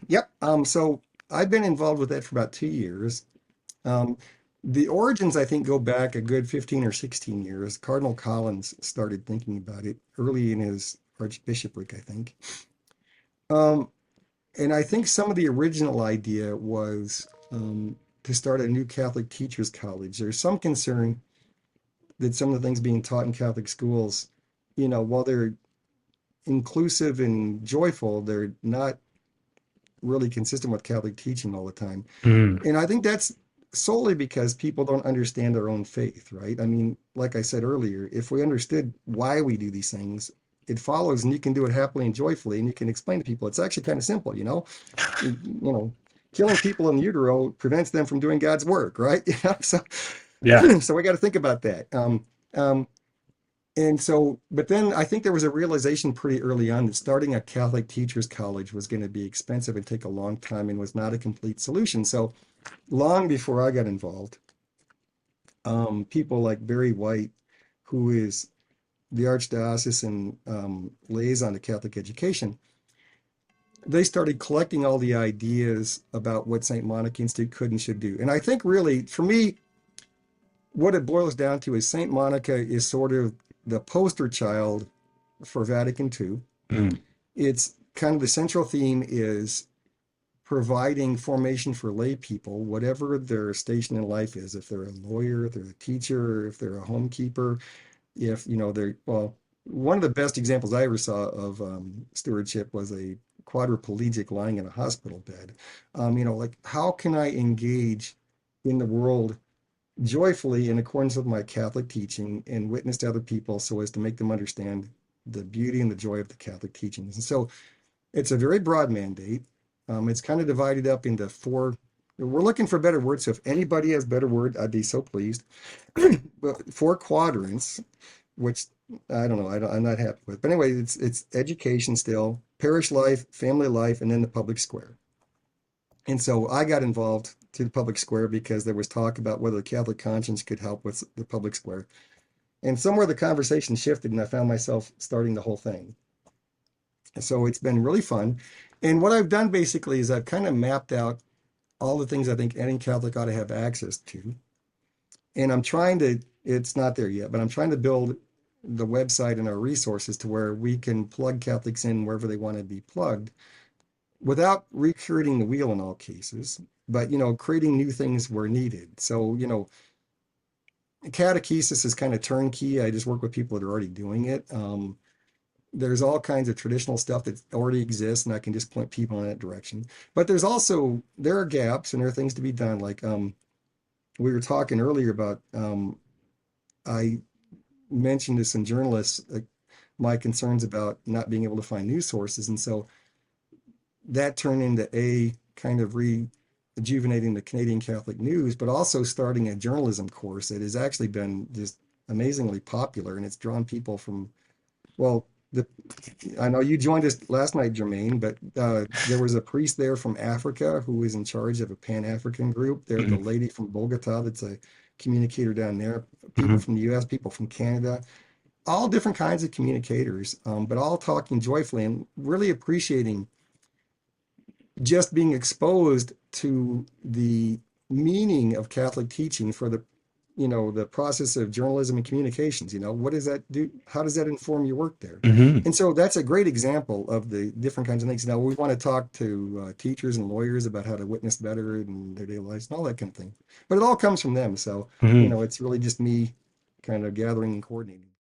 Yep. So I've been involved with that for about 2 years. Um, the origins, I think, go back a good 15 or 16 years. Cardinal Collins started thinking about it early in his archbishopric, I think. Um, and I think some of the original idea was to start a new Catholic teachers college. There's some concern that some of the things being taught in Catholic schools, while they're inclusive and joyful, they're not really consistent with Catholic teaching all the time. Mm, And I think that's solely because people don't understand their own faith, right? I mean, like I said earlier, if we understood why we do these things, it follows and you can do it happily and joyfully and you can explain to people. It's actually kind of simple, you know, killing people in utero prevents them from doing God's work, right? So, yeah. so we got to think about that. Um, and so, but then I think there was a realization pretty early on that starting a Catholic teachers college was going to be expensive and take a long time and was not a complete solution. So long before I got involved, people like Barry White, who is the archdiocesan liaison to Catholic education, they started collecting all the ideas about what St. Monica Institute could and should do. And I think really, for me, what it boils down to is St. Monica is sort of the poster child for Vatican II. Mm, It's kind of the central theme is providing formation for lay people, whatever their station in life is. If they're a lawyer, if they're a teacher, if they're a homekeeper, if they're well. One of the best examples I ever saw of stewardship was a quadriplegic lying in a hospital bed. Like how can I engage in the world joyfully in accordance with my Catholic teaching and witness to other people so as to make them understand the beauty and the joy of the Catholic teachings. And so it's a very broad mandate. It's kind of divided up into four. We're looking for better words. So if anybody has better word, I'd be so pleased. But four quadrants, which I don't know, I'm not happy with. But anyway, it's education still, parish life, family life, and then the public square. And so I got involved to the public square because there was talk about whether the Catholic conscience could help with the public square. And somewhere the conversation shifted, and I found myself starting the whole thing. So it's been really fun. And what I've done basically is I've kind of mapped out all the things I think any Catholic ought to have access to. And I'm trying to, it's not there yet, but I'm trying to build the website and our resources to where we can plug Catholics in wherever they want to be plugged without recreating the wheel in all cases, but creating new things where needed. So, catechesis is kind of turnkey. I just work with people that are already doing it. There's all kinds of traditional stuff that already exists, and I can just point people in that direction. But there are gaps and there are things to be done. Like we were talking earlier about, I mentioned to some journalists my concerns about not being able to find news sources, and so that turned into a kind of rejuvenating the Canadian Catholic news, but also starting a journalism course that has actually been just amazingly popular, and it's drawn people from well, the I know you joined us last night, Jermaine, but there was a priest there from Africa who was in charge of a Pan-African group. There's a mm, lady from Bogota that's a communicator down there, people mhm. from the US, people from Canada, all different kinds of communicators, but all talking joyfully and really appreciating just being exposed to the meaning of Catholic teaching for the process of journalism and communications. What does that do? How does that inform your work there? Mhm. And so that's a great example of the different kinds of things. Now we want to talk to teachers and lawyers about how to witness better in their daily lives and all that kind of thing. But it all comes from them. So, Mhm. it's really just me kind of gathering and coordinating.